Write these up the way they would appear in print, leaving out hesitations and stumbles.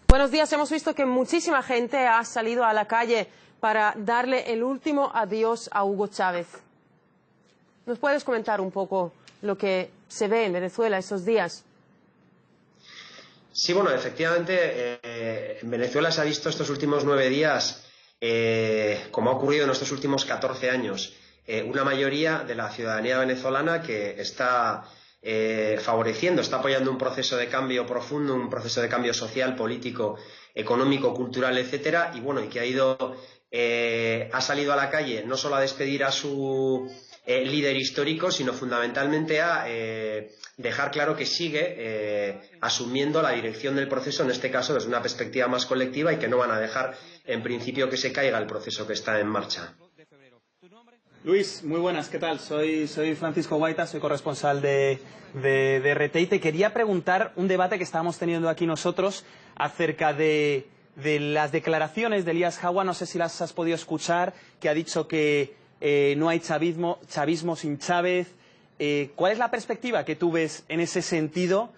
Buenos días. Hemos visto que muchísima gente ha salido a la calle para darle el último adiós a Hugo Chávez. ¿Nos puedes comentar un poco lo que se ve en Venezuela estos días? Sí, bueno, efectivamente, en Venezuela se ha visto estos últimos 9 días, como ha ocurrido en estos últimos 14 años, una mayoría de la ciudadanía venezolana que está favoreciendo, está apoyando un proceso de cambio profundo, un proceso de cambio social, político, económico, cultural, etcétera, y bueno, y que ha salido a la calle no solo a despedir a su líder histórico, sino fundamentalmente a dejar claro que sigue asumiendo la dirección del proceso, en este caso desde una perspectiva más colectiva, y que no van a dejar en principio que se caiga el proceso que está en marcha. Luis, muy buenas, ¿qué tal? Soy Francisco Guaita, soy corresponsal de RT y te quería preguntar un debate que estábamos teniendo aquí nosotros acerca de las declaraciones de Elías Jagua. No sé si las has podido escuchar, que ha dicho que no hay chavismo sin Chávez. ¿Cuál es la perspectiva que tú ves en ese sentido,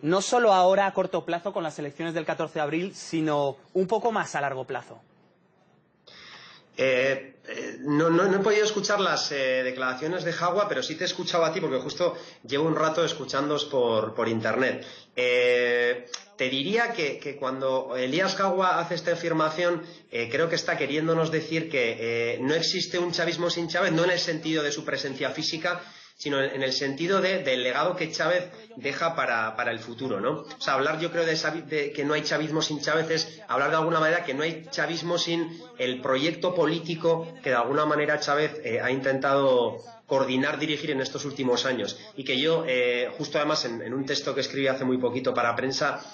no solo ahora a corto plazo con las elecciones del 14 de abril, sino un poco más a largo plazo? No he podido escuchar las declaraciones de Jagua, pero sí te he escuchado a ti porque justo llevo un rato escuchándoos por internet. Te diría que cuando Elías Jagua hace esta afirmación, creo que está queriéndonos decir que no existe un chavismo sin Chávez, no en el sentido de su presencia física, sino en el sentido del legado que Chávez deja para el futuro, ¿no? O sea, hablar, yo creo, de que no hay chavismo sin Chávez es hablar de alguna manera que no hay chavismo sin el proyecto político que de alguna manera Chávez ha intentado coordinar, dirigir en estos últimos años. Y que yo, justo además en un texto que escribí hace muy poquito para prensa,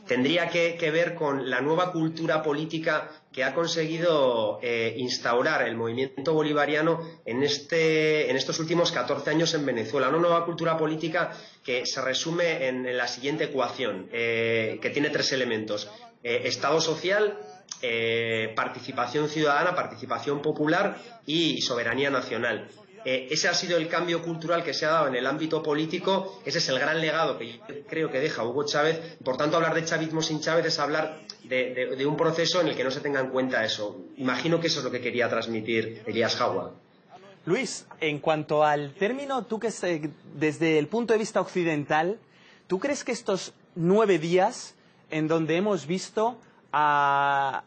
tendría que ver con la nueva cultura política que ha conseguido instaurar el movimiento bolivariano en estos últimos 14 años en Venezuela. Una nueva cultura política que se resume en la siguiente ecuación, que tiene 3 elementos: Estado social, participación ciudadana, participación popular y soberanía nacional. Ese ha sido el cambio cultural que se ha dado en el ámbito político. Ese es el gran legado que yo creo que deja Hugo Chávez. Por tanto, hablar de chavismo sin Chávez es hablar de un proceso en el que no se tenga en cuenta eso. Imagino que eso es lo que quería transmitir Elías Jagua. Luis, en cuanto al término, tú que desde el punto de vista occidental, ¿tú crees que estos 9 días en donde hemos visto a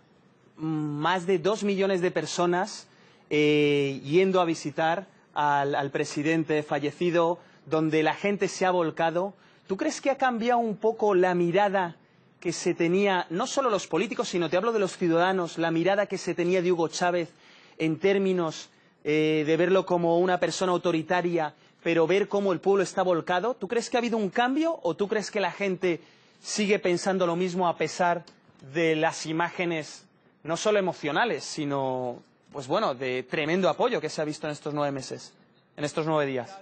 más de 2 millones de personas yendo a visitar al presidente fallecido, donde la gente se ha volcado, ¿tú crees que ha cambiado un poco la mirada que se tenía, no solo los políticos, sino te hablo de los ciudadanos, la mirada que se tenía de Hugo Chávez en términos de verlo como una persona autoritaria, pero ver cómo el pueblo está volcado? ¿Tú crees que ha habido un cambio o tú crees que la gente sigue pensando lo mismo a pesar de las imágenes no solo emocionales, sino, pues bueno, de tremendo apoyo que se ha visto en estos 9 meses, en estos 9 días?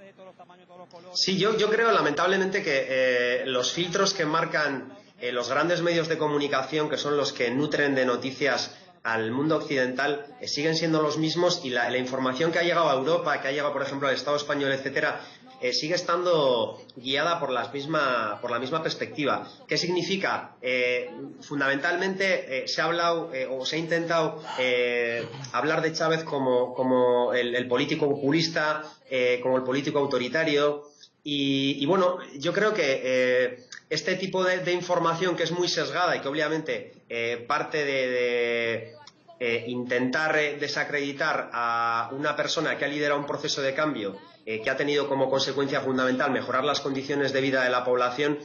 Sí, yo creo lamentablemente que los filtros que marcan los grandes medios de comunicación, que son los que nutren de noticias al mundo occidental, siguen siendo los mismos, y la información que ha llegado a Europa, que ha llegado, por ejemplo, al Estado español, etcétera, sigue estando guiada por la misma perspectiva. ¿Qué significa? Fundamentalmente se ha hablado o se ha intentado hablar de Chávez como el político populista, como el político autoritario, y bueno, yo creo que este tipo de información, que es muy sesgada y que obviamente parte de intentar desacreditar a una persona que ha liderado un proceso de cambio que ha tenido como consecuencia fundamental mejorar las condiciones de vida de la población,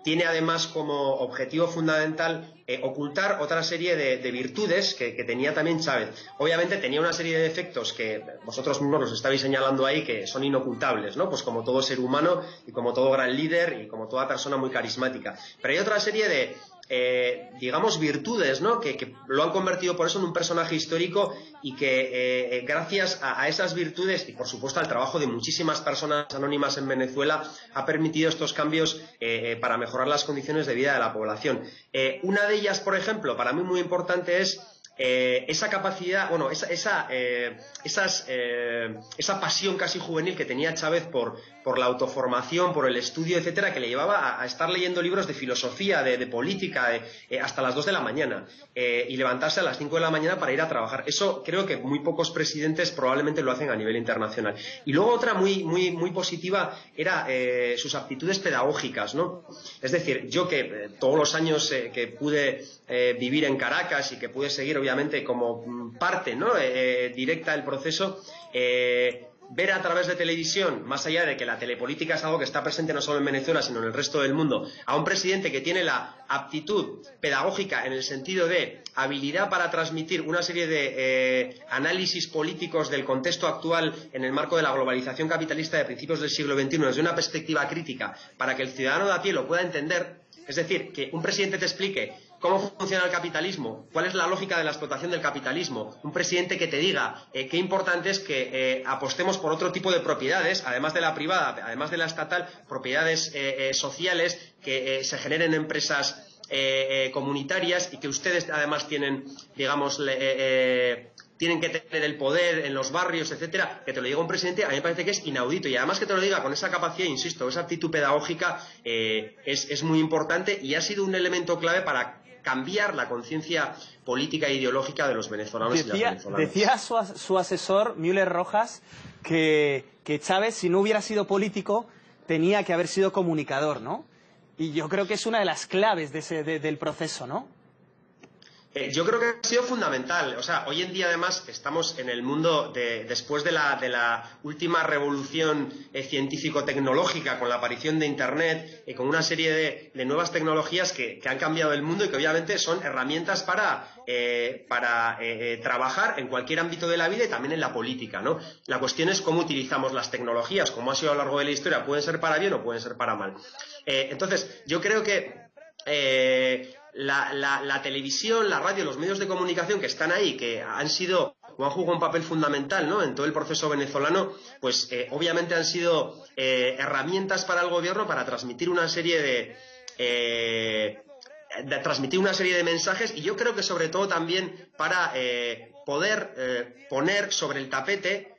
tiene además como objetivo fundamental ocultar otra serie de virtudes que tenía también Chávez. Obviamente tenía una serie de defectos que vosotros mismos los estabais señalando ahí, que son inocultables, ¿no? Pues como todo ser humano y como todo gran líder y como toda persona muy carismática. Pero hay otra serie de digamos, virtudes, ¿no? Que lo han convertido por eso en un personaje histórico, y que gracias a esas virtudes y por supuesto al trabajo de muchísimas personas anónimas en Venezuela, ha permitido estos cambios para mejorar las condiciones de vida de la población. Una de ellas, por ejemplo, para mí muy importante, es esa capacidad, bueno, esa pasión casi juvenil que tenía Chávez por la autoformación, por el estudio, etcétera, que le llevaba a estar leyendo libros de filosofía, de política, hasta las 2 de la mañana, y levantarse a las 5 de la mañana para ir a trabajar. Eso creo que muy pocos presidentes probablemente lo hacen a nivel internacional. Y luego otra muy positiva era sus aptitudes pedagógicas, ¿no? Es decir, yo que todos los años que pude vivir en Caracas y que pude seguir obviamente como parte, ¿no?, directa del proceso, ver a través de televisión, más allá de que la telepolítica es algo que está presente no solo en Venezuela sino en el resto del mundo, a un presidente que tiene la aptitud pedagógica en el sentido de habilidad para transmitir una serie de análisis políticos del contexto actual en el marco de la globalización capitalista de principios del siglo XXI desde una perspectiva crítica para que el ciudadano de a pie lo pueda entender. Es decir, que un presidente te explique cómo funciona el capitalismo, cuál es la lógica de la explotación del capitalismo, un presidente que te diga qué importante es que apostemos por otro tipo de propiedades, además de la privada, además de la estatal, propiedades sociales, que se generen empresas comunitarias y que ustedes además tienen, digamos, tienen que tener el poder en los barrios, etcétera, que te lo diga un presidente, a mí me parece que es inaudito. Y además que te lo diga con esa capacidad, insisto, esa actitud pedagógica, es muy importante y ha sido un elemento clave para cambiar la conciencia política e ideológica de los venezolanos y las venezolanas. Decía su asesor, Müller Rojas, que Chávez, si no hubiera sido político, tenía que haber sido comunicador, ¿no? Y yo creo que es una de las claves del proceso, ¿no? Yo creo que ha sido fundamental. O sea, hoy en día además estamos en el mundo después de la última revolución científico-tecnológica con la aparición de Internet, con una serie de nuevas tecnologías que han cambiado el mundo y que obviamente son herramientas para trabajar en cualquier ámbito de la vida y también en la política, ¿no? La cuestión es cómo utilizamos las tecnologías, como ha sido a lo largo de la historia, pueden ser para bien o pueden ser para mal. Entonces, yo creo que la televisión, la radio, los medios de comunicación que están ahí, que han sido o han jugado un papel fundamental, ¿no?, en todo el proceso venezolano, pues obviamente han sido herramientas para el gobierno para transmitir una serie de mensajes y yo creo que sobre todo también para poder poner sobre el tapete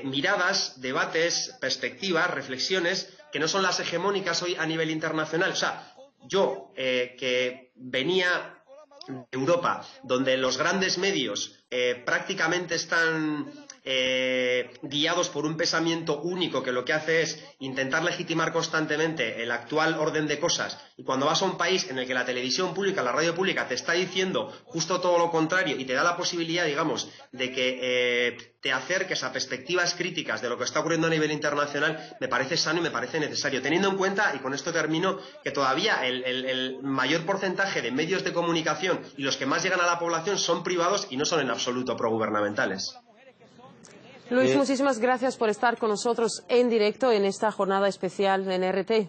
miradas, debates, perspectivas, reflexiones que no son las hegemónicas hoy a nivel internacional. O sea, yo, que venía de Europa, donde los grandes medios prácticamente están guiados por un pensamiento único que lo que hace es intentar legitimar constantemente el actual orden de cosas, y cuando vas a un país en el que la televisión pública, la radio pública te está diciendo justo todo lo contrario y te da la posibilidad, digamos, de que te acerques a perspectivas críticas de lo que está ocurriendo a nivel internacional, me parece sano y me parece necesario, teniendo en cuenta, y con esto termino, que todavía el mayor porcentaje de medios de comunicación y los que más llegan a la población son privados y no son en absoluto progubernamentales. Luis, muchísimas gracias por estar con nosotros en directo en esta jornada especial en RT.